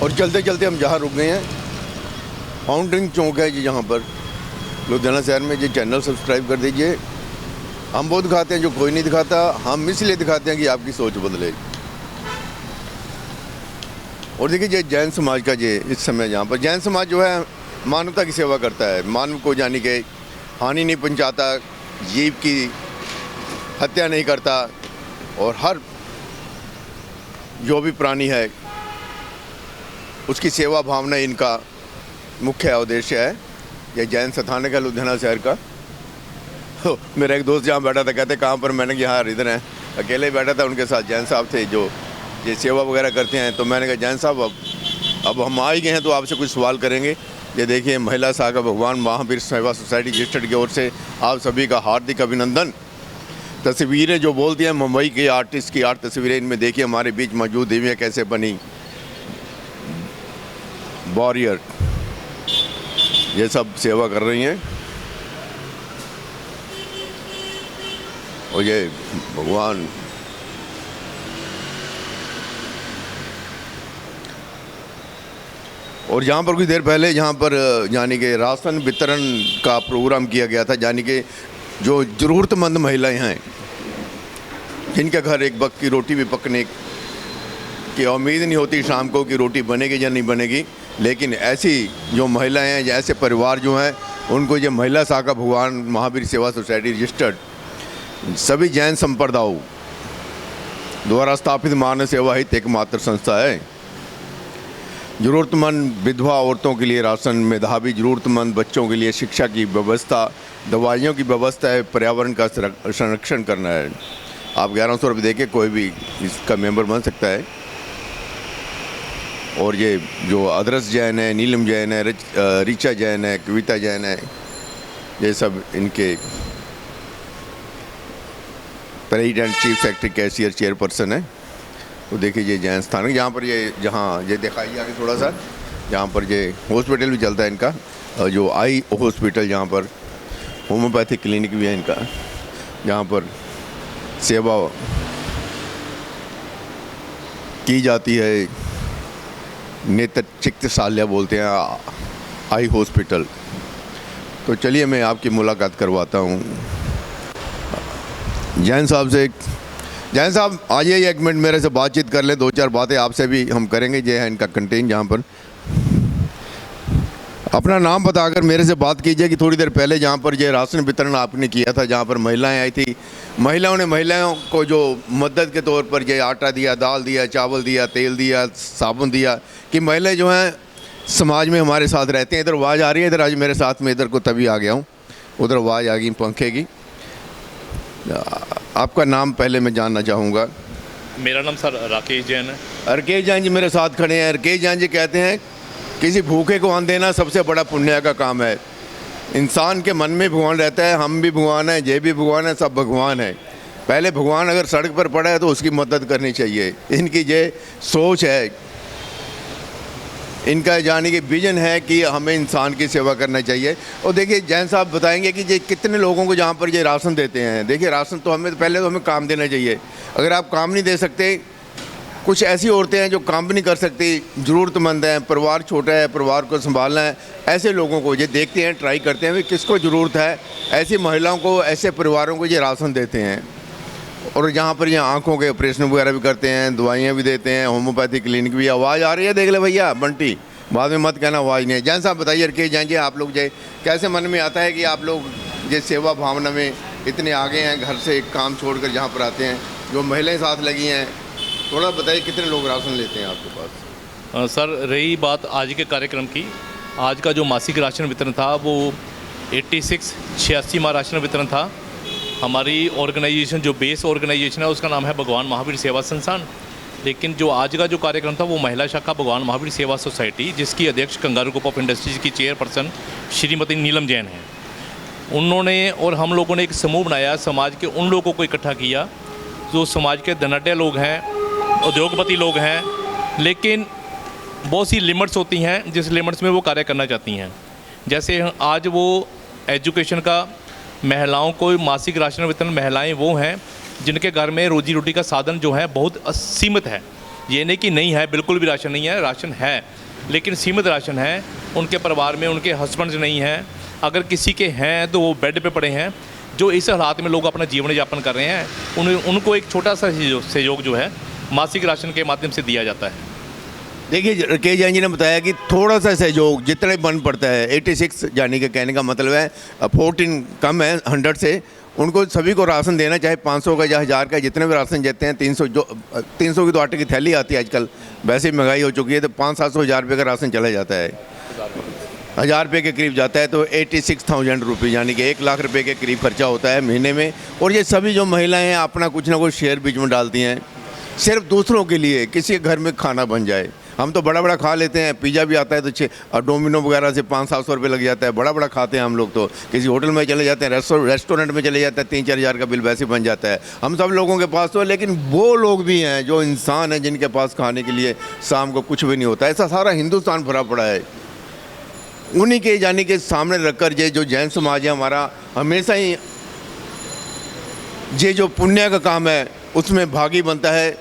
और चलते चलते हम जहाँ रुक गए हैं, फाउंटेन चौक है जी, जहाँ पर लुधियाना शहर में। ये चैनल सब्सक्राइब कर दीजिए। हम वो दिखाते हैं जो कोई नहीं दिखाता, हम इसलिए दिखाते हैं कि आपकी सोच बदले। और देखिए ये जैन समाज का ये इस समय यहाँ पर जैन समाज जो है मानवता की सेवा करता है, मानव को जानी के हानि नहीं पहुँचाता, जीव की हत्या नहीं करता, और हर जो भी प्राणी है उसकी सेवा भावना इनका मुख्य उद्देश्य है। यह जैन स्थानक है लुधियाना शहर का। तो मेरा एक दोस्त जहाँ बैठा था, कहते कहाँ पर, मैंने कहा यहाँ इधर हैं। अकेले बैठा था, उनके साथ जैन साहब थे जो ये सेवा वगैरह करते हैं। तो मैंने कहा जैन साहब अब हम आ ही गए हैं तो आपसे कुछ सवाल करेंगे। ये देखिए महिला शाखा भगवान महावीर सेवा सोसाइटी रजिस्टर्ड की ओर से आप सभी का हार्दिक अभिनंदन। तस्वीरें जो बोलती हैं मुंबई के आर्टिस्ट की 8 तस्वीरें इनमें देखिए हमारे बीच मौजूद देवियाँ कैसे बनी, वॉरियर, ये सब सेवा कर रही हैं। और ये भगवान और यहाँ पर कुछ देर पहले यहाँ पर यानी कि राशन वितरण का प्रोग्राम किया गया था। यानी कि जो ज़रूरतमंद महिलाएं हैं जिनके घर एक वक्त की रोटी भी पकने की उम्मीद नहीं होती शाम को कि रोटी बनेगी या नहीं बनेगी, लेकिन ऐसी जो महिलाएं हैं, ऐसे परिवार जो हैं, उनको ये महिला शाखा भगवान महावीर सेवा सोसाइटी रजिस्टर्ड सभी जैन संप्रदायों द्वारा स्थापित मानव सेवा हित एकमात्र संस्था है। ज़रूरतमंद विधवा औरतों के लिए राशन, मेधावी ज़रूरतमंद बच्चों के लिए शिक्षा की व्यवस्था, दवाइयों की व्यवस्था है, पर्यावरण का संरक्षण करना है। आप 1100 रुपये देके कोई भी इसका मेंबर बन सकता है। और ये जो अदरस जैन है, नीलम जैन है, ऋचा जैन है, कविता जैन है, ये सब इनके president, chief secretary, cashier, chairperson है। तो देखिए ये जैन स्थान है, यहाँ पर ये जहाँ ये दिखाइए आगे थोड़ा सा, जहाँ पर ये हॉस्पिटल भी चलता है इनका, जो आई हॉस्पिटल, जहाँ पर होम्योपैथिक क्लिनिक भी है इनका, जहाँ पर सेवा की जाती है। नेत्र चिकित्सालय बोलते हैं, आई हॉस्पिटल। तो चलिए मैं आपकी मुलाकात करवाता हूँ जैन साहब से। जैन साहब आइए 1 मिनट मेरे से बातचीत कर लें, 2-4 बातें आपसे भी हम करेंगे। ये है इनका कंटेन, जहाँ पर अपना नाम बताकर मेरे से बात कीजिए कि थोड़ी देर पहले जहाँ पर ये राशन वितरण आपने किया था, जहाँ पर महिलाएं आई थी, महिलाओं को जो मदद के तौर पर ये आटा दिया, दाल दिया, चावल दिया, तेल दिया, साबुन दिया, कि महिलाएं जो हैं समाज में हमारे साथ रहते हैं। इधर आवाज़ आ रही है, इधर आज मेरे साथ में, इधर को तभी आ गया हूँ, उधर आवाज़ आ गई पंखे की। आपका नाम पहले मैं जानना चाहूँगा। मेरा नाम सर राकेश जैन है। राकेश जैन जी मेरे साथ खड़े हैं। राकेश जैन जी कहते हैं किसी भूखे को अन्न देना सबसे बड़ा पुण्य का काम है। इंसान के मन में भगवान रहता है, हम भी भगवान हैं, ये भी भगवान है, सब भगवान है। पहले भगवान अगर सड़क पर पड़ा है तो उसकी मदद करनी चाहिए। इनकी ये सोच है, इनका जाने की विजन है कि हमें इंसान की सेवा करना चाहिए। और देखिए जैन साहब बताएंगे कि ये कितने लोगों को जहाँ पर ये राशन देते हैं। देखिए राशन तो पहले तो हमें काम देना चाहिए। अगर आप काम नहीं दे सकते, कुछ ऐसी औरतें हैं जो काम भी नहीं कर सकती, ज़रूरतमंद हैं, परिवार छोटा है, परिवार को संभालना है, ऐसे लोगों को ये देखते हैं, ट्राई करते हैं कि किसको ज़रूरत है, ऐसी महिलाओं को, ऐसे परिवारों को ये राशन देते हैं। और जहाँ पर ये आँखों के ऑपरेशन वगैरह भी करते हैं, दवाइयाँ भी देते हैं, होम्योपैथिक क्लिनिक भी। आवाज़ आ रही है, देख ले भैया बंटी, बाद में मत कहना आवाज़ नहीं है। जैन साहब बताइए कि जाएंगे आप लोग जो कैसे मन में आता है कि आप लोग ये सेवा भावना में इतने आगे हैं, घर से काम छोड़कर यहाँ पर आते हैं, जो महिलाएं साथ लगी हैं, थोड़ा बताइए कितने लोग राशन लेते हैं आपके पास? सर रही बात आज के कार्यक्रम की, आज का जो मासिक राशन वितरण था वो 86वां राशन वितरण था। हमारी ऑर्गेनाइजेशन जो बेस ऑर्गेनाइजेशन है उसका नाम है भगवान महावीर सेवा संस्थान। लेकिन जो आज का जो कार्यक्रम था वो महिला शाखा भगवान महावीर सेवा सोसाइटी, जिसकी अध्यक्ष कंगारू ग्रुप ऑफ इंडस्ट्रीज की चेयरपर्सन श्रीमती नीलम जैन हैं, उन्होंने और हम लोगों ने एक समूह बनाया, समाज के उन लोगों को इकट्ठा किया जो समाज के धनाढ्य लोग हैं, उद्योगपति लोग हैं, लेकिन बहुत सी लिमिट्स होती हैं जिस लिमिट्स में वो कार्य करना चाहती हैं। जैसे आज वो एजुकेशन का, महिलाओं को मासिक राशन वितरण, महिलाएं वो हैं जिनके घर में रोजी रोटी का साधन जो है बहुत सीमित है, ये नहीं कि नहीं है, बिल्कुल भी राशन नहीं है, राशन है, लेकिन सीमित राशन है। उनके परिवार में उनके हस्बैंड्स नहीं हैं, अगर किसी के हैं तो वो बेड पे पड़े हैं। जो इस हालात में लोग अपना जीवन यापन कर रहे हैं, उनको एक छोटा सा सहयोग जो है मासिक राशन के माध्यम से दिया जाता है। देखिए, राकेश जैन जी ने बताया कि थोड़ा सा सहयोग जितना ही बन पड़ता है, 86 जाने के कहने का मतलब है 14 कम है 100 से, उनको सभी को राशन देना, चाहे 500 का या 1000 का, जितने भी राशन देते हैं। 300 की तो आटे की थैली आती है आजकल, वैसे ही महंगाई हो चुकी है, तो 500-700 हज़ार रुपये का राशन चला जाता है, 1000 रुपये के करीब जाता है, तो 86,000 रुपये यानी कि 1 लाख रुपये के करीब खर्चा होता है महीने में। और ये सभी जो महिलाएं हैं अपना कुछ ना कुछ शेयर बीच में डालती हैं, सिर्फ दूसरों के लिए, किसी के घर में खाना बन जाए। हम तो बड़ा बड़ा खा लेते हैं, पिज़्ज़ा भी आता है तो और डोमिनो वगैरह से 500-700 रुपये लग जाता है, बड़ा बड़ा खाते हैं हम लोग। तो किसी होटल में चले जाते हैं, रेस्टोरेंट में चले जाते हैं, 3-4 हज़ार का बिल वैसे बन जाता है हम सब लोगों के पास। तो लेकिन वो लोग भी हैं जो इंसान हैं जिनके पास खाने के लिए शाम को कुछ भी नहीं होता। ऐसा सारा हिंदुस्तान भरा पड़ा है। उन्हीं के यानी के सामने रखकर ये जो जैन समाज है हमारा, हमेशा ही ये जो पुण्य का काम है उसमें भागी बनता है,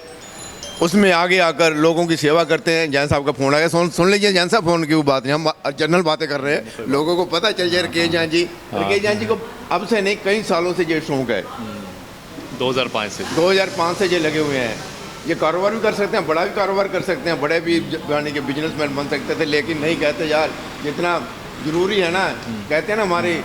उसमें आगे आकर लोगों की सेवा करते हैं। जैन साहब का फ़ोन आ गया, सुन लीजिए जैन साहब, फ़ोन की बात नहीं, हम जनरल बातें कर रहे हैं, लोगों को पता चल जाए। राकेश जैन जी को अब से नहीं, कई सालों से ये शौक है, 2005 से ये लगे हुए हैं। ये कारोबार भी कर सकते हैं, बड़ा भी कारोबार कर सकते हैं, बड़े भी यानी कि बिजनेसमैन बन सकते थे, लेकिन नहीं कहते यार जितना ज़रूरी है ना। कहते हैं ना हमारे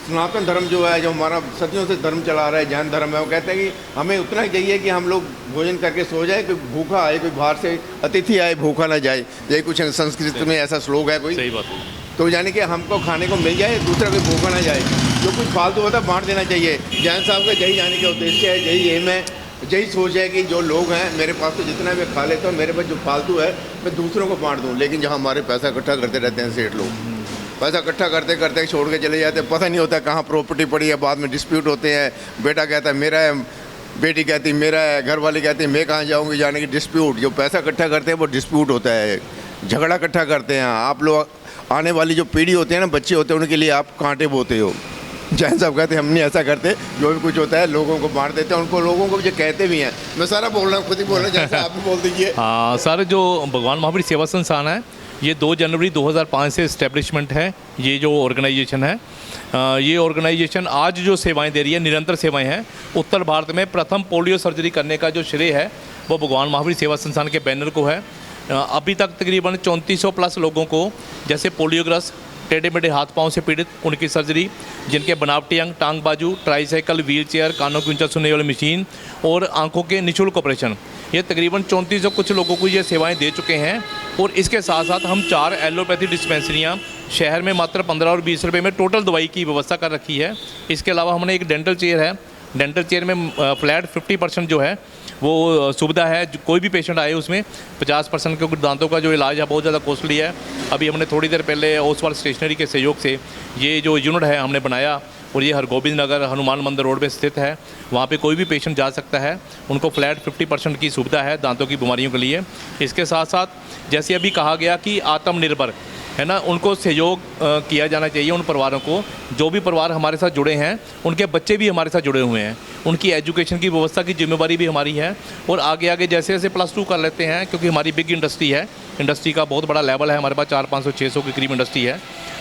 सनातन धर्म जो है, जो हमारा सदियों से धर्म चला रहा है, जैन धर्म है, वो कहते हैं कि हमें उतना ही चाहिए कि हम लोग भोजन करके सो जाए, कोई भूखा आए, कोई बाहर से अतिथि आए भूखा ना जाए। यही कुछ संस्कृत में ऐसा श्लोक है कोई, सही बात है। तो यानी कि हमको खाने को मिल जाए, दूसरा कोई भूखा ना जाए, जो कुछ फालतू होता है बांट देना चाहिए। जैन साहब का यही जाने का उद्देश्य है, यही एम है, यही सोच है कि जो लोग हैं मेरे पास तो जितना मैं खा लेता हूँ, मेरे पास जो फालतू है मैं दूसरों को बांट दूँ। लेकिन जहाँ हमारे पैसा इकट्ठा करते रहते हैं सेठ लोग, पैसा इकट्ठा करते करते छोड़ के चले जाते हैं, पता नहीं होता कहाँ प्रॉपर्टी पड़ी है, बाद में डिस्प्यूट होते हैं। बेटा कहता है मेरा है, बेटी कहती है मेरा है, घर वाले कहते हैं मैं कहाँ जाऊँगी, जाने की डिस्प्यूट। जो पैसा इकट्ठा करते हैं वो डिस्प्यूट होता है, झगड़ा इकट्ठा करते हैं। आप लोग आने वाली जो पीढ़ी होती है ना, बच्चे होते हैं, उनके लिए आप कांटे बोते हो। जैन साहब कहते हैं हम नहीं ऐसा करते, जो भी कुछ होता है लोगों को बांट देते हैं, उनको लोगों को जो कहते भी हैं। मैं सारा बोल रहा हूँ, खुद ही बोल रहा हूँ, जैसे आप भी बोल दीजिए। हाँ सर, जो भगवान महावीर सेवा संस्थान है, ये 2 जनवरी 2005 से इस्टेब्लिशमेंट है। ये जो ऑर्गेनाइजेशन है, ये ऑर्गेनाइजेशन आज जो सेवाएं दे रही है, निरंतर सेवाएं हैं। उत्तर भारत में प्रथम पोलियो सर्जरी करने का जो श्रेय है वो भगवान महावीर सेवा संस्थान के बैनर को है। अभी तक तकरीबन 3400 प्लस लोगों को, जैसे पोलियोग्रस्त, टेढ़े मेढ़े हाथ पांव से पीड़ित, उनकी सर्जरी, जिनके बनावटी अंग, टांग बाजू, ट्राईसाइकिल, व्हील चेयर, कानों की ऊंचा सुनने वाली मशीन और आंखों के निःशुल्क ऑपरेशन, ये तकरीबन 3400 कुछ लोगों को ये सेवाएं दे चुके हैं। और इसके साथ साथ हम 4 एलोपैथी डिस्पेंसरियाँ शहर में मात्र 15 और 20 रुपये में टोटल दवाई की व्यवस्था कर रखी है। इसके अलावा हमने एक डेंटल चेयर है, डेंटल चेयर में फ्लैट 50% जो है वो सुविधा है। कोई भी पेशेंट आए उसमें 50%, क्योंकि दांतों का जो इलाज है बहुत ज़्यादा कॉस्टली है। अभी हमने थोड़ी देर पहले ओसवाल स्टेशनरी के सहयोग से ये जो यूनिट है हमने बनाया, और ये हरगोबिंद नगर हनुमान मंदिर रोड पे स्थित है। वहाँ पे कोई भी पेशेंट जा सकता है, उनको फ्लैट 50% की सुविधा है दांतों की बीमारियों के लिए। इसके साथ साथ जैसे अभी कहा गया कि आत्मनिर्भर है ना, उनको सहयोग किया जाना चाहिए। उन परिवारों को, जो भी परिवार हमारे साथ जुड़े हैं, उनके बच्चे भी हमारे साथ जुड़े हुए हैं, उनकी एजुकेशन की व्यवस्था की जिम्मेवारी भी हमारी है। और आगे आगे जैसे जैसे +2 कर लेते हैं, क्योंकि हमारी बिग इंडस्ट्री है, इंडस्ट्री का बहुत बड़ा लेवल है, हमारे पास 400-500-600 के करीब इंडस्ट्री है,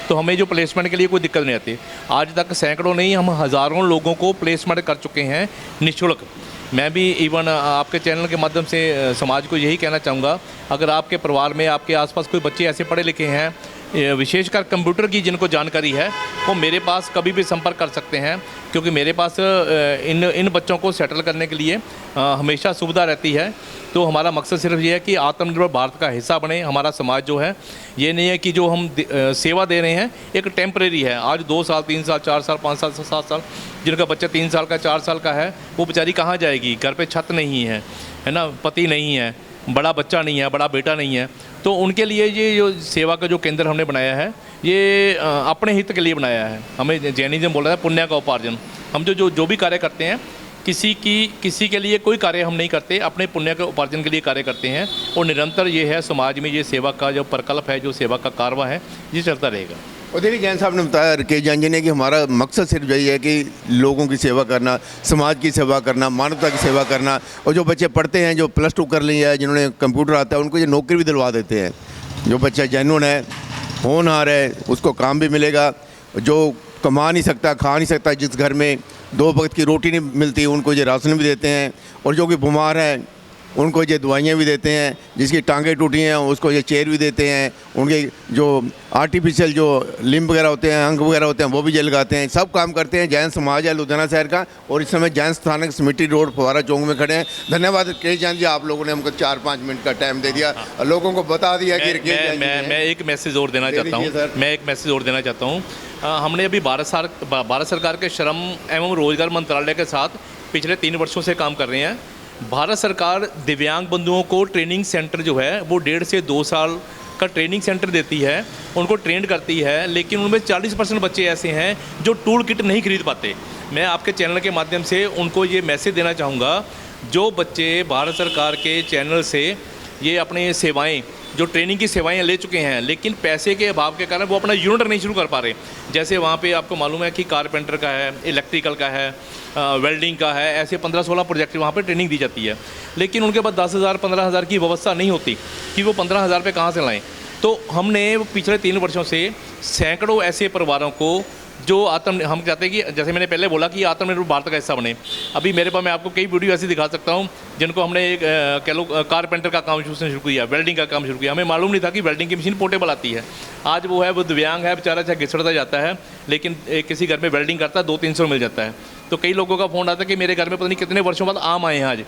तो हमें जो प्लेसमेंट के लिए कोई दिक्कत नहीं आती। आज तक सैकड़ों नहीं, हम हज़ारों लोगों को प्लेसमेंट कर चुके हैं निःशुल्क। मैं भी इवन आपके चैनल के माध्यम से समाज को यही कहना चाहूँगा, अगर आपके परिवार में, आपके आसपास कोई बच्चे ऐसे पढ़े लिखे हैं, विशेषकर कंप्यूटर की जिनको जानकारी है, वो मेरे पास कभी भी संपर्क कर सकते हैं, क्योंकि मेरे पास इन बच्चों को सेटल करने के लिए हमेशा सुविधा रहती है। तो हमारा मकसद सिर्फ ये है कि आत्मनिर्भर भारत का हिस्सा बने हमारा समाज जो है। ये नहीं है कि जो हम सेवा दे रहे हैं एक टेम्परेरी है, आज 2 साल 3 साल 4 साल 5 साल 7 साल, जिनका बच्चा 3 साल का 4 साल का है, वो बेचारी कहाँ जाएगी, घर पे छत नहीं है ना, पति नहीं है, बड़ा बच्चा नहीं है, बड़ा बेटा नहीं है। तो उनके लिए ये जो सेवा का जो केंद्र हमने बनाया है, ये अपने हित के लिए बनाया है। हमें जैनिज्म बोल रहा है पुण्य का उपार्जन। हम जो भी कार्य करते हैं, किसी के लिए कोई कार्य हम नहीं करते, अपने पुण्य के उपार्जन के लिए कार्य करते हैं। और निरंतर ये है समाज में ये सेवा का जो प्रकल्प है, जो सेवा का कारवा है, ये चलता रहेगा। और देखिए जैन साहब ने बताया, राकेश जैन जी ने, कि हमारा मकसद सिर्फ यही है कि लोगों की सेवा करना, समाज की सेवा करना, मानवता की सेवा करना। और जो बच्चे पढ़ते हैं, जो +2 कर लिए है, जिन्होंने कंप्यूटर आता है, उनको ये नौकरी भी दिलवा देते हैं। जो बच्चा जेन्युइन है, होनहार है, उसको काम भी मिलेगा। जो कमा नहीं सकता, खा नहीं सकता, जिस घर में 2 वक्त की रोटी नहीं मिलती, उनको ये राशन भी देते हैं। और जो कि बीमार हैं उनको ये दवाइयाँ भी देते हैं। जिसकी टांगें टूटी हैं उसको ये चेयर भी देते हैं। उनके जो आर्टिफिशियल जो लिम्ब वगैरह होते हैं, अंग वगैरह होते हैं, वो भी ये लगाते हैं। सब काम करते हैं। जैन समाज है लुधियाना शहर का। और इस समय जैन स्थानक स्मिटी रोड फवारा चौक में खड़े हैं। धन्यवाद राकेश जैन जी, आप लोगों ने हमको 4-5 मिनट का टाइम दे दिया और लोगों को बता दिया कि राकेश जैन जी हैं। मैं एक मैसेज और देना चाहता दीजिए सर। हूँ। मैं एक मैसेज और देना चाहता हूँ। हमने अभी भारत सरकार के श्रम एवं रोजगार मंत्रालय के साथ पिछले 3 वर्षों से काम कर रहे हैं। भारत सरकार दिव्यांग बंधुओं को ट्रेनिंग सेंटर जो है वो 1.5 से 2 साल का ट्रेनिंग सेंटर देती है, उनको ट्रेंड करती है। लेकिन उनमें 40% बच्चे ऐसे हैं जो टूल किट नहीं खरीद पाते। मैं आपके चैनल के माध्यम से उनको ये मैसेज देना चाहूँगा, जो बच्चे भारत सरकार के चैनल से ये अपनी सेवाएं, जो ट्रेनिंग की सेवाएं ले चुके हैं, लेकिन पैसे के अभाव के कारण वो अपना यूनिट नहीं शुरू कर पा रहे। जैसे वहाँ पे आपको मालूम है कि कारपेंटर का है, इलेक्ट्रिकल का है, वेल्डिंग का है, ऐसे 15-16 प्रोजेक्ट वहाँ पे ट्रेनिंग दी जाती है। लेकिन उनके पास 10,000 15,000 की व्यवस्था नहीं होती कि वो 15,000 पे कहाँ से लाएँ। तो हमने पिछले 3 वर्षों से सैकड़ों ऐसे परिवारों को जो हम चाहते हैं कि, जैसे मैंने पहले बोला कि आत्मनिर्भर भारत का हिस्सा बने। अभी मेरे पास मैं आपको कई वीडियो ऐसी दिखा सकता हूँ जिनको हमने एक कह लो कारपेंटर का काम शुरू किया, वेल्डिंग का काम शुरू किया। हमें मालूम नहीं था कि वेल्डिंग की मशीन पोर्टेबल आती है। आज वो है, वो दिव्यांग है बेचारा, चाहे घिसड़ता जाता है, लेकिन किसी घर में वेल्डिंग करता है 200-300 मिल जाता है। तो कई लोगों का फ़ोन आता है कि मेरे घर में पता नहीं कितने वर्षों बाद आम आए हैं। आज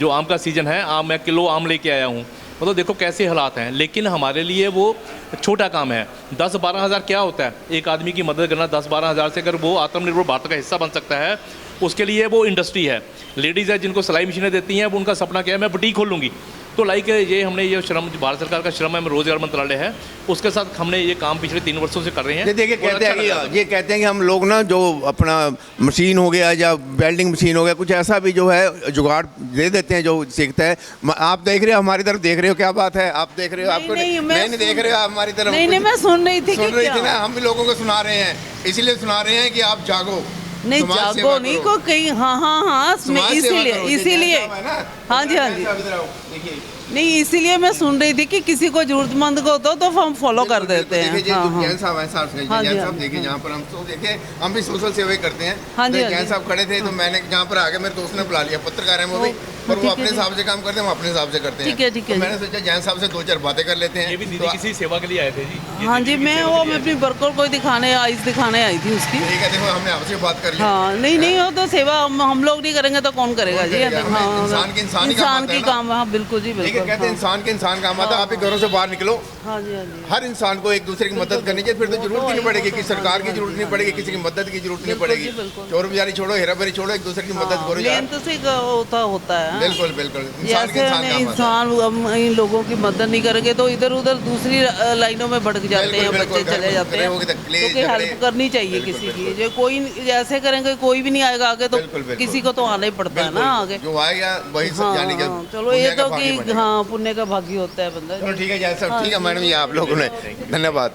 जो आम का सीज़न है, मैं किलो आम लेके आया हूँ। मतलब देखो कैसे हालात हैं। लेकिन हमारे लिए वो छोटा काम है। 10-12 हज़ार क्या होता है एक आदमी की मदद करना। 10-12 हज़ार से अगर वो आत्मनिर्भर भारत का हिस्सा बन सकता है, उसके लिए वो इंडस्ट्री है। लेडीज़ है जिनको सिलाई मशीनें देती हैं, वो उनका सपना क्या है, मैं बुटीक खोलूँगी। तो लाइक ये हमने ये श्रम, भारत सरकार का श्रम एवं रोजगार मंत्रालय है, उसके साथ हमने ये काम पिछले 3 वर्षों से कर रहे हैं। ये देखिए कहते हैं कि हम लोग ना, जो अपना मशीन हो गया या वेल्डिंग मशीन हो गया, कुछ ऐसा भी जो है जुगाड़ दे देते हैं जो सीखता है। आप देख रहे हो, हमारी तरफ देख रहे हो, क्या बात है, आप देख रहे हो? आपको नहीं देख रहे हो आप हमारी तरफ? नहीं, मैं सुन रही थी ना। हम भी लोगों को सुना रहे हैं, इसीलिए सुना रहे हैं कि आप जागो। नहीं, जागो नहीं को कहीं, हाँ, इसीलिए हाँ जी नहीं, इसीलिए मैं सुन रही थी कि किसी को जरूरतमंद को तो हम फॉलो कर देते हैं। जैन साहब देखिए, जहाँ पर हम तो देखे, हम भी सोशल सेवा करते हैं। हाँ जी, जैन साहब खड़े थे तो मैंने जहाँ पर आगे मेरे दोस्त ने बुला लिया, पत्रकार है वो भी, और वो अपने हिसाब से काम करते हैं, हम अपने हिसाब से करते हैं। ठीक है। मैंने सोचा जैन साहब से 2-4 बातें कर लेते हैं। ये भी दीदी किसी सेवा के लिए आए थे जी? हाँ जी, मैं अपनी वर्कर को दिखाने आई थी उसकी। ठीक है, देखो हमने आपसे बात कर ली। हाँ, नहीं हो तो सेवा हम लोग नहीं करेंगे तो कौन करेगा जी? इंसान की काम। हाँ बिल्कुल जी, बिल्कुल। कहते हैं इंसान काम आता है। आप ही घरों से बाहर निकलो। हाँ जी। हर इंसान को एक दूसरे की मदद करनी चाहिए, फिर तो जरूरत ही नहीं पड़ेगी कि सरकार की जरूरत नहीं पड़ेगी, किसी की मदद की जरूरत नहीं पड़ेगी। चोर बाजारी छोड़ो, हेराफेरी छोड़ो, एक दूसरे की मदद करो यार। होता है। बिल्कुल। इंसान इन लोगों की मदद नहीं करेंगे तो इधर उधर दूसरी लाइनों में भटक जाते हैं, बच्चे चले जाते हैं। क्योंकि हेल्प करनी चाहिए किसी की। जो कोई ऐसे करेंगे कोई भी नहीं आएगा आगे, तो किसी को तो आना ही पड़ता है ना आगे। जो आएगा वही चलो, ये तो कि हाँ, पुण्य का भागी होता है बंदा। ठीक है जैसा, ठीक है मैडम जी, आप लोगों ने धन्यवाद।